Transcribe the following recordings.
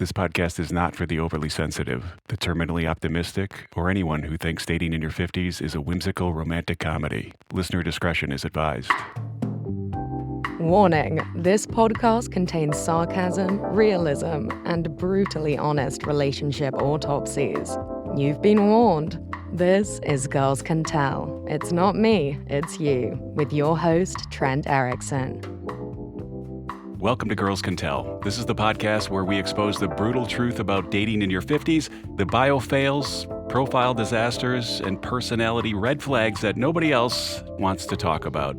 This podcast is not for the overly sensitive, the terminally optimistic, or anyone who thinks dating in your 50s is a whimsical romantic comedy. Listener discretion is advised. Warning, this podcast contains sarcasm, realism, and brutally honest relationship autopsies. You've been warned. This is Girls Can Tell. It's not me, it's you, with your host, Trent Erickson. Welcome to Girls Can Tell. This is the podcast where we expose the brutal truth about dating in your 50s, the bio fails, profile disasters, and personality red flags that nobody else wants to talk about.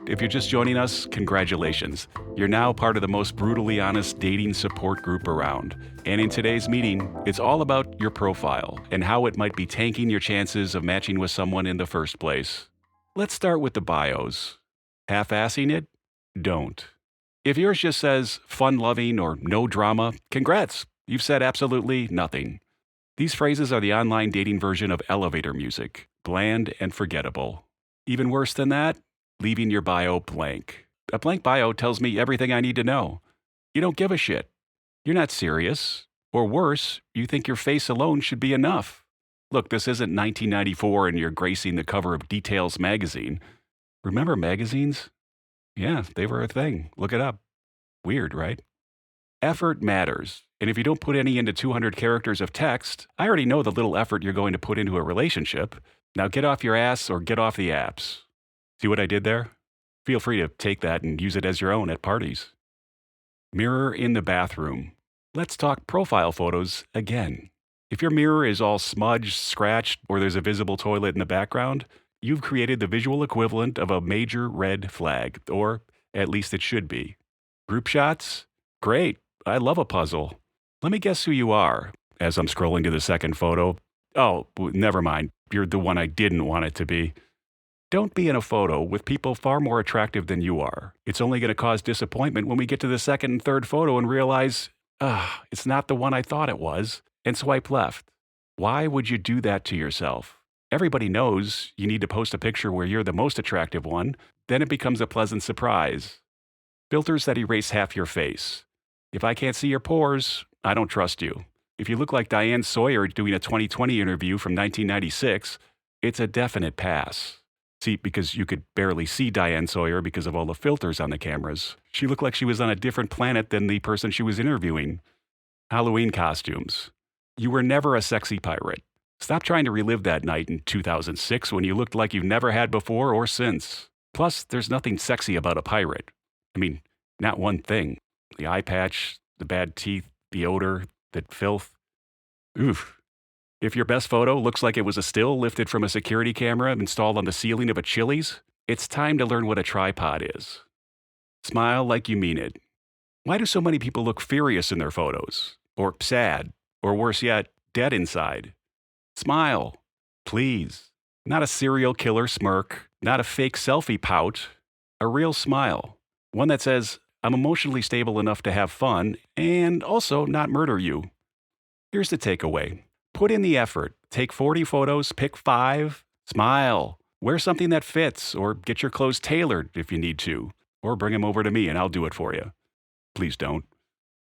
If you're just joining us, congratulations. You're now part of the most brutally honest dating support group around. And in today's meeting, it's all about your profile and how it might be tanking your chances of matching with someone in the first place. Let's start with the bios. Half-assing it? Don't. If yours just says fun-loving or no drama, congrats, you've said absolutely nothing. These phrases are the online dating version of elevator music, bland and forgettable. Even worse than that, leaving your bio blank. A blank bio tells me everything I need to know. You don't give a shit. You're not serious. Or worse, you think your face alone should be enough. Look, this isn't 1994 and you're gracing the cover of Details magazine. Remember magazines? Yeah, they were a thing. Look it up. Weird, right? Effort matters. And if you don't put any into 200 characters of text, I already know the little effort you're going to put into a relationship. Now get off your ass or get off the apps. See what I did there? Feel free to take that and use it as your own at parties. Mirror in the bathroom. Let's talk profile photos again. If your mirror is all smudged, scratched, or there's a visible toilet in the background, you've created the visual equivalent of a major red flag, or at least it should be. Group shots? Great. I love a puzzle. Let me guess who you are. As I'm scrolling to the second photo. Oh, never mind. You're the one I didn't want it to be. Don't be in a photo with people far more attractive than you are. It's only going to cause disappointment when we get to the second and third photo and realize, it's not the one I thought it was, and swipe left. Why would you do that to yourself? Everybody knows you need to post a picture where you're the most attractive one, then it becomes a pleasant surprise. Filters that erase half your face. If I can't see your pores, I don't trust you. If you look like Diane Sawyer doing a 2020 interview from 1996, it's a definite pass. See, because you could barely see Diane Sawyer because of all the filters on the cameras. She looked like she was on a different planet than the person she was interviewing. Halloween costumes. You were never a sexy pirate. Stop trying to relive that night in 2006 when you looked like you've never had before or since. Plus, there's nothing sexy about a pirate. I mean, not one thing. The eye patch, the bad teeth, the odor, the filth. Oof. If your best photo looks like it was a still lifted from a security camera installed on the ceiling of a Chili's, it's time to learn what a tripod is. Smile like you mean it. Why do so many people look furious in their photos? Or sad? Or worse yet, dead inside? Smile, please. Not a serial killer smirk, not a fake selfie pout. A real smile. One that says, I'm emotionally stable enough to have fun and also not murder you. Here's the takeaway. Put in the effort. Take 40 photos, pick 5. Smile. Wear something that fits or get your clothes tailored if you need to. Or bring them over to me and I'll do it for you. Please don't.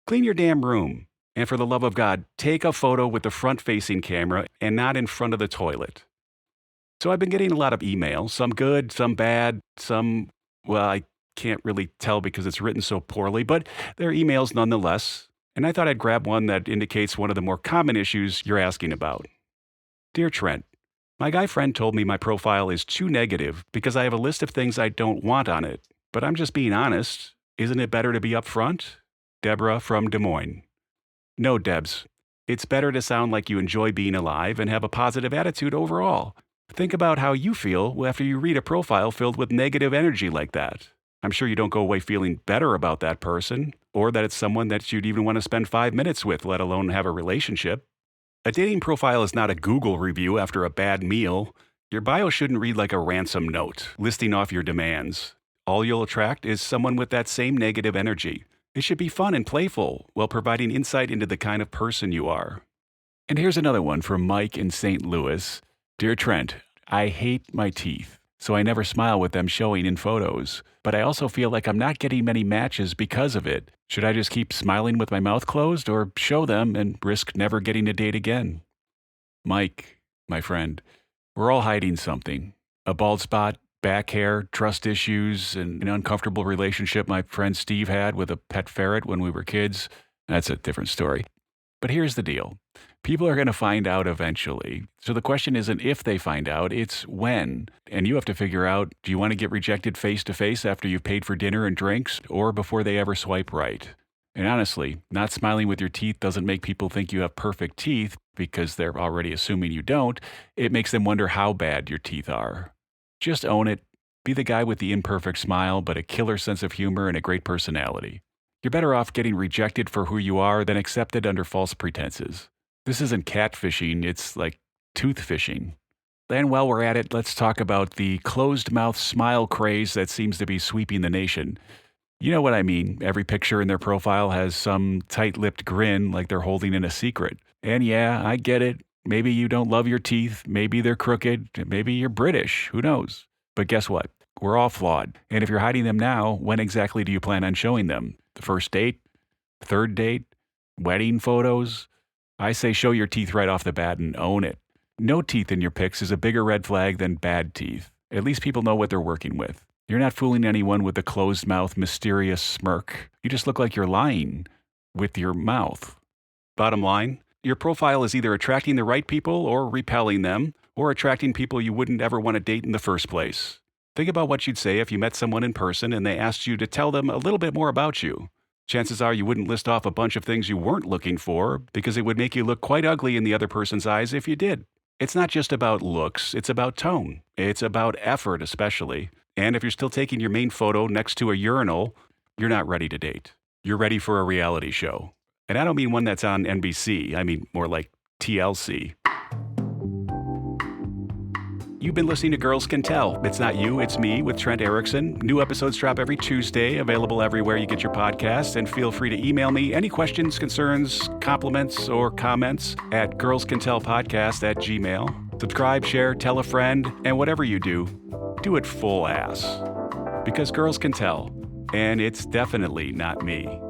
Clean your damn room. And for the love of God, take a photo with the front-facing camera and not in front of the toilet. So I've been getting a lot of emails, some good, some bad, some, well, I can't really tell because it's written so poorly, but they're emails nonetheless. And I thought I'd grab one that indicates one of the more common issues you're asking about. Dear Trent, my guy friend told me my profile is too negative because I have a list of things I don't want on it. But I'm just being honest. Isn't it better to be upfront? Deborah from Des Moines. No, Debs. It's better to sound like you enjoy being alive and have a positive attitude overall. Think about how you feel after you read a profile filled with negative energy like that. I'm sure you don't go away feeling better about that person, or that it's someone that you'd even want to spend 5 minutes with, let alone have a relationship. A dating profile is not a Google review after a bad meal. Your bio shouldn't read like a ransom note, listing off your demands. All you'll attract is someone with that same negative energy. It should be fun and playful while providing insight into the kind of person you are. And here's another one from Mike in St. Louis. Dear Trent, I hate my teeth. so I never smile with them showing in photos. But I also feel like I'm not getting many matches because of it. Should I just keep smiling with my mouth closed or show them and risk never getting a date again? Mike, my friend, we're all hiding something. A bald spot, back hair, trust issues, and an uncomfortable relationship my friend Steve had with a pet ferret when we were kids. That's a different story. But here's the deal. People are going to find out eventually. So the question isn't if they find out, it's when. And you have to figure out, do you want to get rejected face to face after you've paid for dinner and drinks, or before they ever swipe right? And honestly, not smiling with your teeth doesn't make people think you have perfect teeth because they're already assuming you don't. It makes them wonder how bad your teeth are. Just own it. Be the guy with the imperfect smile, but a killer sense of humor and a great personality. You're better off getting rejected for who you are than accepted under false pretenses. This isn't catfishing, it's like tooth fishing. And while we're at it, let's talk about the closed-mouth smile craze that seems to be sweeping the nation. You know what I mean. Every picture in their profile has some tight-lipped grin like they're holding in a secret. And yeah, I get it. Maybe you don't love your teeth, maybe they're crooked, maybe you're British, who knows? But guess what? We're all flawed. And if you're hiding them now, when exactly do you plan on showing them? The first date? Third date? Wedding photos? I say show your teeth right off the bat and own it. No teeth in your pics is a bigger red flag than bad teeth. At least people know what they're working with. You're not fooling anyone with a closed mouth, mysterious smirk. You just look like you're lying with your mouth. Bottom line, your profile is either attracting the right people or repelling them, or attracting people you wouldn't ever want to date in the first place. Think about what you'd say if you met someone in person and they asked you to tell them a little bit more about you. Chances are you wouldn't list off a bunch of things you weren't looking for because it would make you look quite ugly in the other person's eyes if you did. It's not just about looks, it's about tone. It's about effort especially. And if you're still taking your main photo next to a urinal, you're not ready to date. You're ready for a reality show. And I don't mean one that's on NBC, I mean more like TLC. You've been listening to Girls Can Tell. It's not you, it's me with Trent Erickson. New episodes drop every Tuesday, available everywhere you get your podcasts. And feel free to email me any questions, concerns, compliments, or comments at girlscantellpodcast@gmail.com. Subscribe, share, tell a friend, and whatever you do it full ass. Because girls can tell, and it's definitely not me.